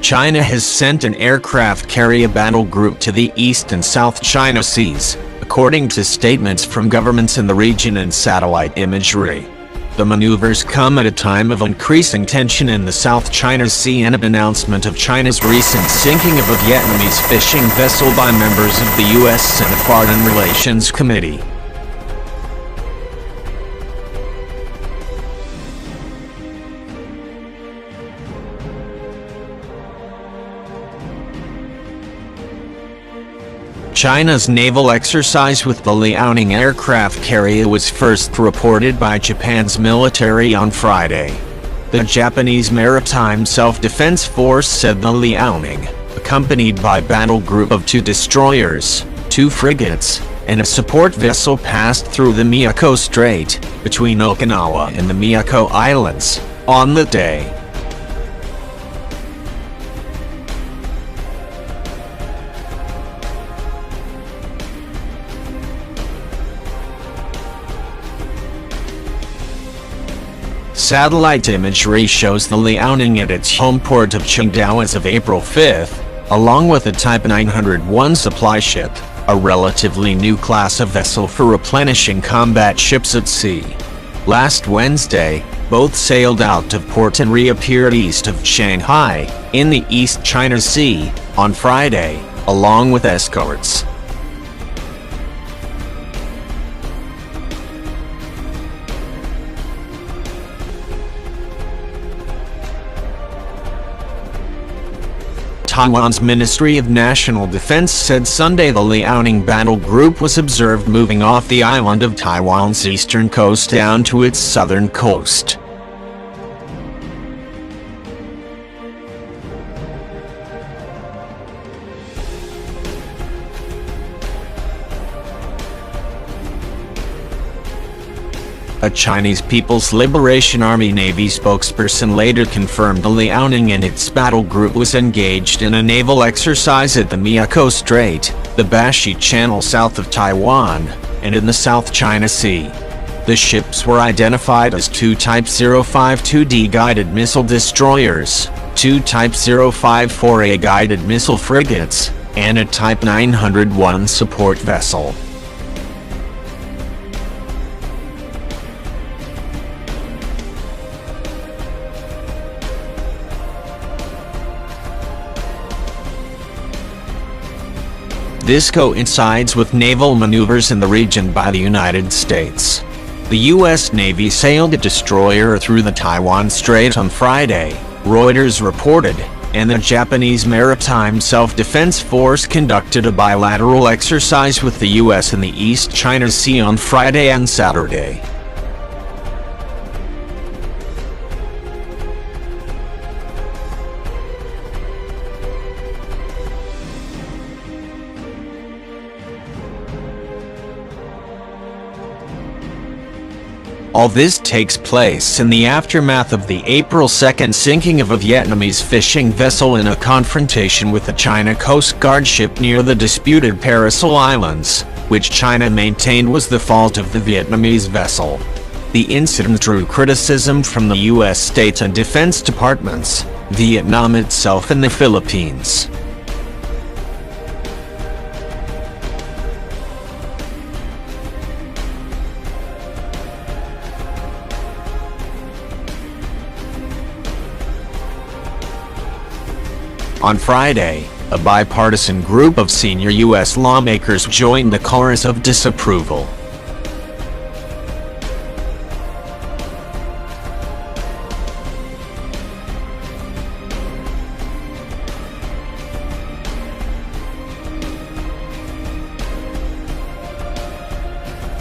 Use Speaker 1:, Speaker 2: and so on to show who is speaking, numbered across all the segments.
Speaker 1: China has sent an aircraft carrier battle group to the East and South China Seas, according to statements from governments in the region and satellite imagery. The maneuvers come at a time of increasing tension in the South China Sea and an announcement of China's recent sinking of a Vietnamese fishing vessel by members of the U.S. Senate Foreign Relations Committee. China's naval exercise with the Liaoning aircraft carrier was first reported by Japan's military on Friday. The Japanese Maritime Self-Defense Force said the Liaoning, accompanied by a battle group of 2 destroyers, 2 frigates, and a support vessel passed through the Miyako Strait, between Okinawa and the Miyako Islands, on the day. Satellite imagery shows the Liaoning at its home port of Qingdao as of April 5th, along with a Type 901 supply ship, a relatively new class of vessel for replenishing combat ships at sea. Last Wednesday, both sailed out of port and reappeared east of Shanghai, in the East China Sea, on Friday, along with escorts. Taiwan's Ministry of National Defense said Sunday the Liaoning battle group was observed moving off the island of Taiwan's eastern coast down to its southern coast. A Chinese People's Liberation Army Navy spokesperson later confirmed the Liaoning and its battle group was engaged in a naval exercise at the Miyako Strait, the Bashi Channel south of Taiwan, and in the South China Sea. The ships were identified as 2 Type 052D guided missile destroyers, 2 Type 054A guided missile frigates, and a Type 901 support vessel. This coincides with naval maneuvers in the region by the United States. The U.S. Navy sailed a destroyer through the Taiwan Strait on Friday, Reuters reported, and the Japanese Maritime Self-Defense Force conducted a bilateral exercise with the U.S. in the East China Sea on Friday and Saturday. All this takes place in the aftermath of the April 2nd sinking of a Vietnamese fishing vessel in a confrontation with a China Coast Guard ship near the disputed Paracel Islands, which China maintained was the fault of the Vietnamese vessel. The incident drew criticism from the U.S. State and Defense Departments, Vietnam itself and the Philippines. On Friday, a bipartisan group of senior U.S. lawmakers joined the chorus of disapproval.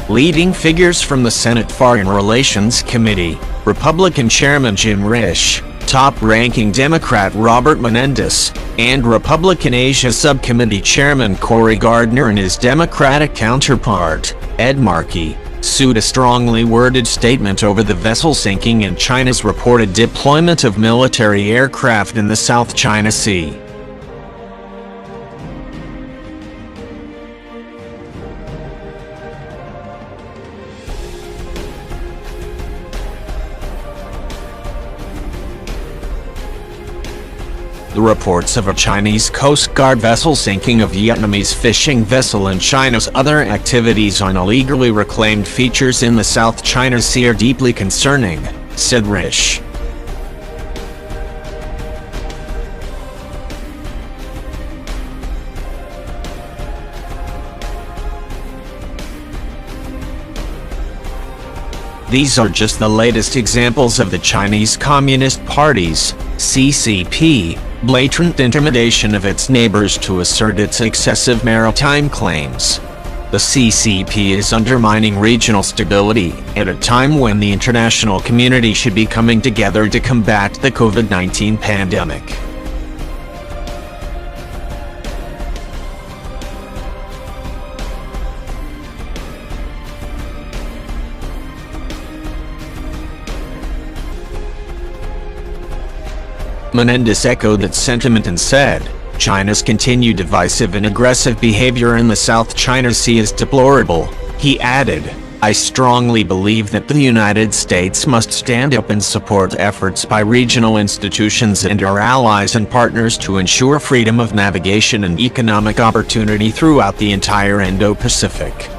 Speaker 1: Leading figures from the Senate Foreign Relations Committee, Republican Chairman Jim Risch, top-ranking Democrat Robert Menendez, and Republican Asia Subcommittee Chairman Cory Gardner and his Democratic counterpart, Ed Markey, sued a strongly worded statement over the vessel sinking and China's reported deployment of military aircraft in the South China Sea. The reports of a Chinese Coast Guard vessel sinking a Vietnamese fishing vessel and China's other activities on illegally reclaimed features in the South China Sea are deeply concerning, said Risch. These are just the latest examples of the Chinese Communist Party's, CCP, blatant intimidation of its neighbors to assert its excessive maritime claims. The CCP is undermining regional stability at a time when the international community should be coming together to combat the COVID-19 pandemic. Menendez echoed that sentiment and said, "China's continued divisive and aggressive behavior in the South China Sea is deplorable." He added, "I strongly believe that the United States must stand up and support efforts by regional institutions and our allies and partners to ensure freedom of navigation and economic opportunity throughout the entire Indo-Pacific."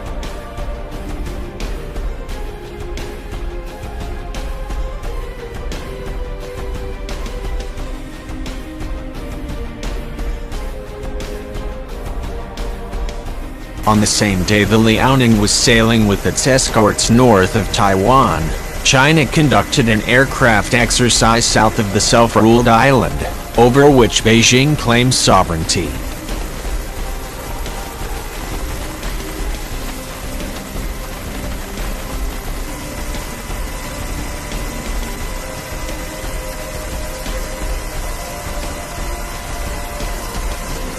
Speaker 1: On the same day the Liaoning was sailing with its escorts north of Taiwan, China conducted an aircraft exercise south of the self-ruled island, over which Beijing claims sovereignty.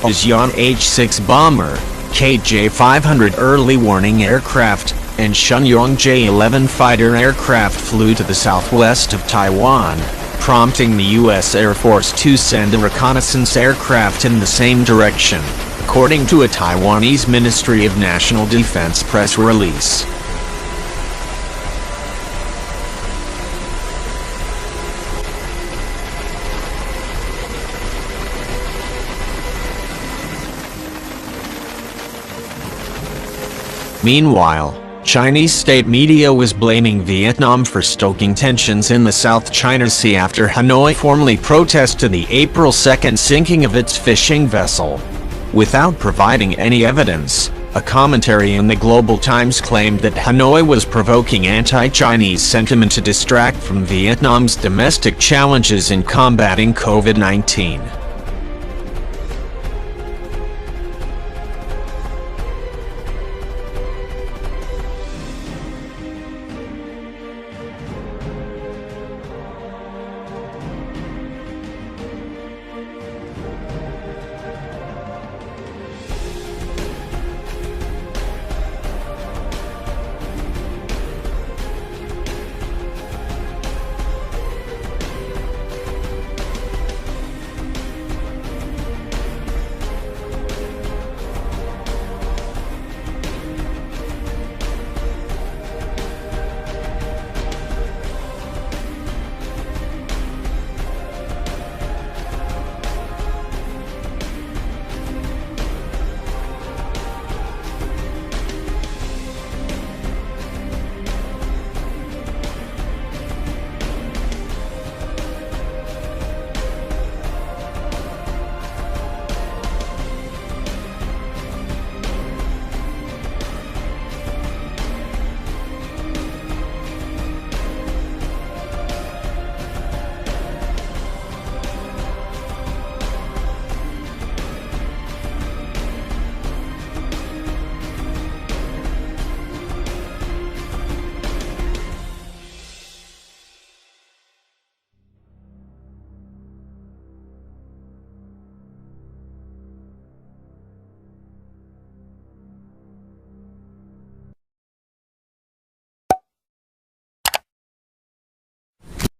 Speaker 1: A Xi'an H-6 bomber, KJ-500 early warning aircraft, and Shenyang J-11 fighter aircraft flew to the southwest of Taiwan, prompting the U.S. Air Force to send a reconnaissance aircraft in the same direction, according to a Taiwanese Ministry of National Defense press release. Meanwhile, Chinese state media was blaming Vietnam for stoking tensions in the South China Sea after Hanoi formally protested the April 2 sinking of its fishing vessel. Without providing any evidence, a commentary in the Global Times claimed that Hanoi was provoking anti-Chinese sentiment to distract from Vietnam's domestic challenges in combating COVID-19.